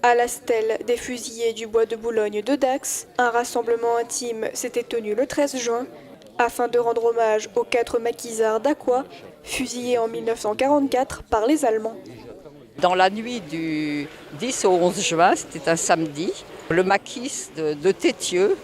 À la stèle des fusillés du bois de Boulogne de Dax, un rassemblement intime s'était tenu le 13 juin afin de rendre hommage aux 4 maquisards d'Aqua, fusillés en 1944 par les Allemands. Dans la nuit du 10 au 11 juin, c'était un samedi, le maquis de Tétieux,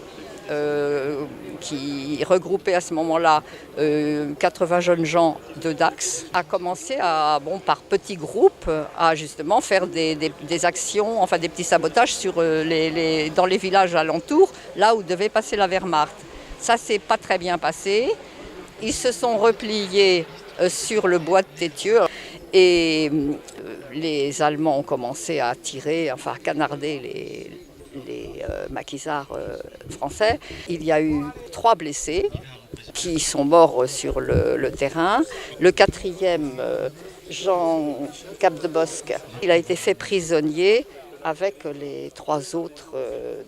qui regroupait à ce moment-là 80 jeunes gens de Dax, a commencé par petits groupes à justement faire des actions, enfin des petits sabotages dans les villages alentours, là où devait passer la Wehrmacht. Ça s'est pas très bien passé. Ils se sont repliés sur le bois de Tétieux et les Allemands ont commencé à tirer, enfin à canarder les maquisards français. Il y a eu 3 blessés qui sont morts sur le terrain. Le 4e, Jean Capdebosc, il a été fait prisonnier avec les 3 autres,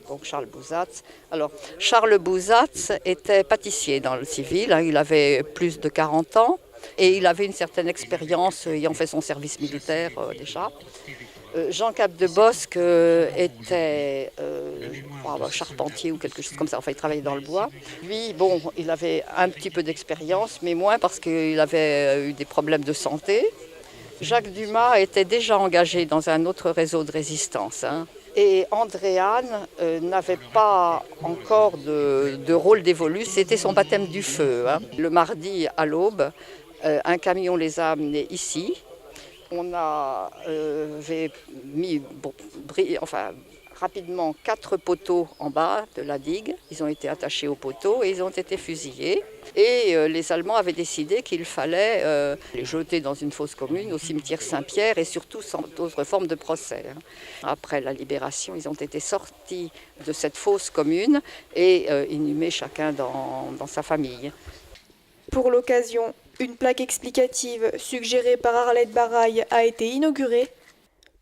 donc Charles Bouzatz. Alors, Charles Bouzatz était pâtissier dans le civil, hein, il avait plus de 40 ans et il avait une certaine expérience ayant fait son service militaire déjà. Jean Capdebosc était charpentier ou quelque chose comme ça, enfin il travaillait dans le bois. Lui, bon, il avait un petit peu d'expérience, mais moins parce qu'il avait eu des problèmes de santé. Jacques Dumas était déjà engagé dans un autre réseau de résistance. Hein. Et Andréane n'avait pas encore de rôle dévolu, c'était son baptême du feu. Hein. Le mardi à l'aube, un camion les a amenés ici. On avait mis rapidement 4 poteaux en bas de la digue. Ils ont été attachés aux poteaux et ils ont été fusillés. Et les Allemands avaient décidé qu'il fallait les jeter dans une fosse commune au cimetière Saint-Pierre et surtout sans autre forme de procès. Après la libération, ils ont été sortis de cette fosse commune et inhumés chacun dans sa famille. Pour l'occasion, une plaque explicative suggérée par Arlette Baraille a été inaugurée.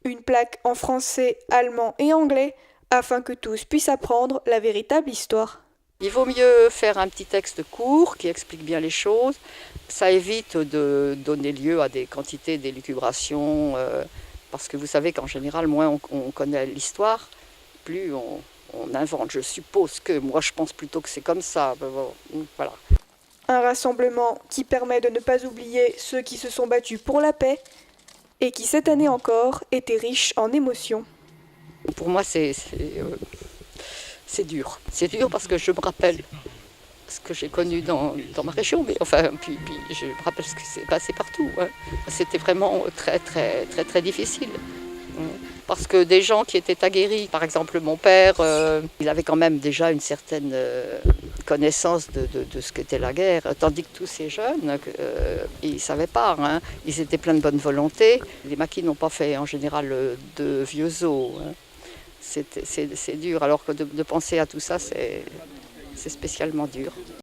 Une plaque en français, allemand et anglais, afin que tous puissent apprendre la véritable histoire. Il vaut mieux faire un petit texte court qui explique bien les choses. Ça évite de donner lieu à des quantités d'élucubrations, parce que vous savez qu'en général, moins on connaît l'histoire, plus on invente. Je suppose que, moi je pense plutôt que c'est comme ça. Voilà. Un rassemblement qui permet de ne pas oublier ceux qui se sont battus pour la paix et qui, cette année encore, était riche en émotions. Pour moi, c'est dur. C'est dur parce que je me rappelle ce que j'ai connu dans ma région, mais enfin, puis je me rappelle ce qui s'est passé partout. Hein. C'était vraiment très, très, très, très difficile. Parce que des gens qui étaient aguerris, par exemple mon père, il avait quand même déjà une certaine connaissance de ce qu'était la guerre, tandis que tous ces jeunes, ils ne savaient pas, hein. Ils étaient pleins de bonne volonté. Les maquis n'ont pas fait en général de vieux os. Hein. C'est dur, alors que de penser à tout ça, c'est spécialement dur.